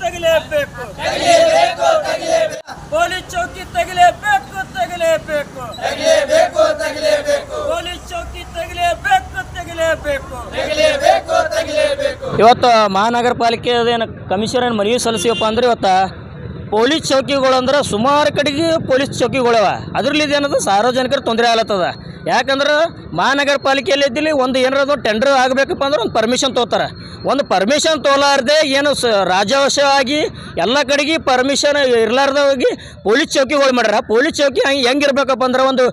ತೆಗಿಲೇಬೇಕು police ಚೌಕಿ ತೆಗಿಲೇಬೇಕು police ಚೌಕಿ ತೆಗಿಲೇಬೇಕು ಇವತ್ತು ಮಹಾನಗರ ಪಾಲಿಕೆ ಕಮಿಷನರ್ ಮನವಿ ಸಲ್ಲಿಸಿವಪ್ಪ ಅಂದ್ರೆ ಇವತ್ತು ಪೊಲೀಸ್ ಚೌಕಿಗಳು ಅಂದ್ರೆ ಸುಮಾರು ಕಡೆಗೆ ಪೊಲೀಸ್ ಚೌಕಿಗಳವ ಅದರಲ್ಲಿ ಏನದ ಸಾರ್ವಜನಿಕರು ತೊಂದರೆ ಆಗ್ಲತ್ತದ ಯಾಕಂದ್ರೆ ಮಹಾನಗರ ಪಾಲಿಕೆಯಲ್ಲಿ ಇದ್ದಲ್ಲಿ ಒಂದು ಏನಾರ ಟೆಂಡರ್ ಆಗಬೇಕಪ್ಪ ಅಂದ್ರೆ ಒಂದು ಪರ್ಮಿಷನ್ ತೊಗೋತಾರೆ ಒಂದು ಪರ್ಮಿಷನ್ ತೊಗೊಲಾರ್ದೆ ಏನು ರಾಜವಶವಾಗಿ ಎಲ್ಲ ಕಡೆಗೆ ಪರ್ಮಿಷನ್ ಇರಲಾರ್ದ ಹೋಗಿ ಪೊಲೀಸ್ ಚೌಕಿಗಳು ಮಾಡ್ಯಾರ ಪೊಲೀಸ್ ಚೌಕಿ ಹೆಂಗೆ ಇರಬೇಕಪ್ಪ ಅಂದ್ರೆ ಒಂದು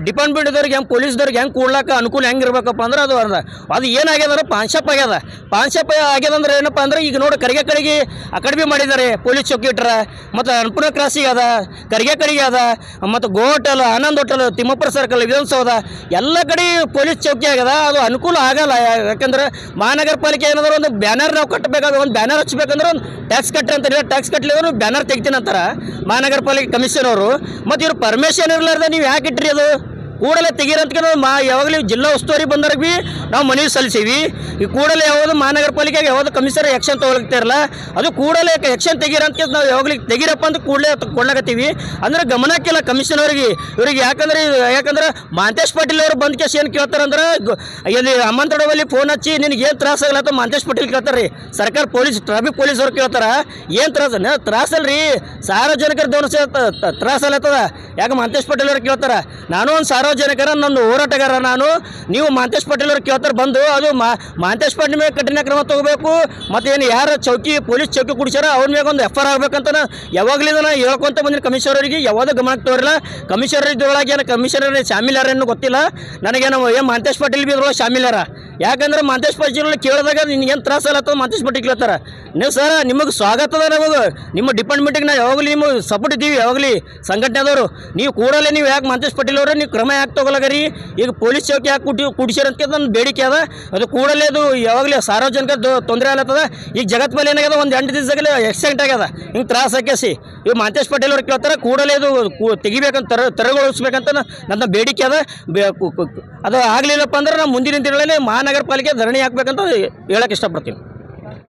ಡಿಪಾರ್ಟ್ಮೆಂಟ್ದವ್ರಿಗೆ ಹೆಂಗೆ ಪೊಲೀಸ್ದವ್ರಿಗೆ ಹೆಂಗೆ ಕೂಡ್ಲಾಕ ಅನುಕೂಲ ಹೆಂಗೆ ಇರಬೇಕಪ್ಪ ಅಂದ್ರೆ ಅದು ಏನಾಗ್ಯದ ಅಂದ್ರೆ ಪಾನ್ಶಾಪ್ ಆಗ್ಯದ ಅಂದ್ರೆ ಏನಪ್ಪ ಅಂದ್ರೆ ಈಗ ನೋಡಿ ಕಡೆಗೆ ಆ ಕಡೆ ಮಾಡಿದ್ದಾರೆ ಪೊಲೀಸ್ ಚೌಕಿ ಇಟ್ಟರ ಮತ್ತು ಅನ್ಪುರ ಕ್ರಾಸಿಗೆ ಅದ ಕಡೆಗೆ ಅದ ಮತ್ತು ಗೋ ಹೋಟೆಲ್ ಆನಂದ್ ಹೋಟೆಲ್ ತಿಮ್ಮಪ್ಪರ ಸರ್ಕಲ್ ವಿಧಾನಸೌಧ ಎಲ್ಲ ಕಡೆ ಪೊಲೀಸ್ ಚೌಕಿ ಆಗ್ಯದ ಅದು ಅನುಕೂಲ ಆಗಲ್ಲ ಯಾಕಂದ್ರೆ ಮಹಾನಗರ ಪಾಲಿಕೆ ಏನಾದ್ರು ಒಂದು ಬ್ಯಾನರ್ ನಾವು ಕಟ್ಟಬೇಕಾಗ ಒಂದು ಬ್ಯಾನರ್ ಹಚ್ಚಬೇಕಂದ್ರೆ ಒಂದು ಟ್ಯಾಕ್ಸ್ ಕಟ್ಟಿ ಅಂತಾರೆ ಟ್ಯಾಕ್ಸ್ ಕಟ್ಟಲಿದ್ರು ಬ್ಯಾನರ್ ತೆಗಿತೀನಿ ಅಂತಾರೆ ಮಹಾನಗರ ಪಾಲಿಕೆ ಕಮಿಷನ್ ಅವರು ಮತ್ತು ಇವ್ರು ಪರ್ಮಿಷನ್ ಇರಲಾರ್ದೆ ನೀವು ಯಾಕೆ ಇಟ್ರಿ ಅದು ಕೂಡಲೇ ತೆಗೀರಂತ ಯಾವಾಗಲೂ ಜಿಲ್ಲಾ ಉಸ್ತುವಾರಿ ಬಂದಾಗ ಭೀ ನಾವು ಮನವಿ ಸಲ್ಲಿಸೀವಿ ಈ ಕೂಡಲೇ ಯಾವುದು ಮಹಾನಗರ ಪಾಲಿಕೆಗೆ ಯಾವುದು ಕಮಿಷನರ್ ಆ್ಯಕ್ಷನ್ ತೊಗೊಳ್ತಿರಲ್ಲ ಅದು ಕೂಡಲೇ ಆ್ಯಕ್ಷನ್ ತೆಗೀರಂತ ನಾವು ಯಾವಾಗಲೂ ತೆಗೀರಪ್ಪ ಅಂತ ಕೂಡಲೇ ಕೊಳ್ಳಾಕತ್ತೀವಿ ಅಂದ್ರೆ ಗಮನಕ್ಕಿಲ್ಲ ಕಮಿಷನರ್ಗೆ ಇವ್ರಿಗೆ ಯಾಕಂದ್ರೆ ಮಹಂತೇಶ್ ಪಾಟೀಲ್ ಅವರು ಬಂದ ಕೇಸ್ ಏನು ಕೇಳ್ತಾರಂದ್ರೆ ಇಲ್ಲಿ ಹಮ್ಮಂತಡವಲ್ಲಿ ಫೋನ್ ಹಚ್ಚಿ ನಿನಗೆ ಏನು ತ್ರಾಸ ಆಗಲತ್ತ ಮಹಂತೇಶ್ ಪಾಟೀಲ್ ಕೇಳ್ತಾರೆ ರೀ ಸರ್ಕಾರ ಪೊಲೀಸ್ ಟ್ರಾಫಿಕ್ ಪೊಲೀಸ್ ಅವ್ರು ಕೇಳ್ತಾರ ಏನು ತ್ರಾಸಲ್ರಿ ಸಾರ್ವಜನಿಕರ ತ್ರಾಸ ಆಗ್ಲತ್ತದ ಯಾಕೆ ಮಹಂತೇಶ್ ಪಾಟೀಲ್ ಅವ್ರು ಕೇಳ್ತಾರ ನಾನು ಒಂದು ಸಾರ್ವಜನಿಕರ ನನ್ನ ಹೋರಾಟಗಾರ ನಾನು ನೀವು ಮಹಂತೇಶ್ ಪಾಟೀಲ್ ಅವ್ರು ಕೇಳ್ತಾರೆ ಬಂದು ಅದು ಮಹಂತೇಶ್ ಪಾಟೀಲ್ ಮೇಲೆ ಕಠಿಣ ಕ್ರಮ ತಗೋಬೇಕು ಮತ್ತೇನು ಯಾರು ಪೊಲೀಸ್ ಚೌಕಿ ಕುಡಿಸ್ಯಾರ ಅವ್ರ ಮೇಲೆ ಒಂದು ಎಫ್ ಐ ಆರ್ ಆಗ್ಬೇಕಂತ ಯಾವಾಗಲಿಂದ ಹೇಳ್ಕೊಂತ ಬಂದಿನ ಕಮಿಷನರ್ ಅವರಿಗೆ ಯಾವುದು ಗಮನಕ್ಕೆ ತೋರಿಲ್ಲ ಕಮಿಷನರ್ ಇದ್ರೊಳಗೆ ಏನು ಕಮಿಷನರ್ ಶಾಮಿಲಾರೇನು ಗೊತ್ತಿಲ್ಲ ನನಗೇನು ಮಹಂತೇಶ್ ಪಾಟೀಲ್ ಬಿ ಇದ್ರೊಳಗೆ ಶಾಮಿಲಾರ ಯಾಕಂದ್ರೆ ಮಹಂತೇಶ್ ಪಾಟೀಲ್ ಕೇಳಿದಾಗ ನಿನ್ಗೇನು ತ್ರಾಸ ಅಲ್ಲತ್ತೋ ಮಹಂತೇಶ್ ಪಾಟೀಲ್ ಕೇಳ್ತಾರೆ ನೀವು ಸರ್ ನಿಮಗೆ ಸ್ವಾಗತದ ನಮಗೆ ನಿಮ್ಮ ಡಿಪಾರ್ಟ್ಮೆಂಟಿಗೆ ನಾವು ಯಾವಾಗಲೂ ನಿಮಗೆ ಸಪೋರ್ಟ್ ಇದ್ದೀವಿ ಯಾವಾಗಲಿ ಸಂಘಟನೆದವರು ನೀವು ಕೂಡಲೇ ನೀವು ಯಾಕೆ ಮಹಂತೇಶ್ ಪಾಟೀಲ್ ಅವರು ನೀವು ಕ್ರಮ ಯಾಕೆ ತಗೊಳಗರಿ ಈಗ ಪೊಲೀಸ್ ಚೌಕಿ ಯಾಕೆ ಕುಡಿಸಿರಂತ ನನ್ನ ಬೇಡಿಕೆ ಅದ ಅದು ಕೂಡಲೇ ಅದು ಯಾವಾಗಲೇ ಸಾರ್ವಜನಿಕರ ತೊಂದರೆ ಆಗ್ಲತ್ತದ ಈಗ ಜಗತ್ ಮೇಲೆ ಏನಾಗ್ಯದ ಒಂದು 8 ದಿವಸದಲ್ಲಿ ಆಕ್ಸಿಡೆಂಟ್ ಆಗ್ಯದ ಹಿಂಗೆ ತ್ರಾಸ ಹಾಕ್ಯಾಸಿ ಇವು ಮಹಂತೇಶ್ ಪಾಟೀಲ್ ಅವ್ರು ಕೇಳ್ತಾರೆ ಕೂಡಲೇ ಅದು ತೆಗಿಬೇಕಂತ ತೆರವುಗೊಳಿಸ್ಬೇಕಂತ ನನ್ನ ಬೇಡಿಕೆ ಅದ ಅದು ಆಗಲಿಲ್ಲಪ್ಪ ಅಂದ್ರೆ ನಾವು ಮುಂದಿನ ದಿನಗಳಲ್ಲಿ ಮಹಾನಗರ ಪಾಲಿಕೆ ಧರಣಿ ಹಾಕ್ಬೇಕಂತ ಹೇಳಕ್ಕೆ ಇಷ್ಟಪಡ್ತೀನಿ.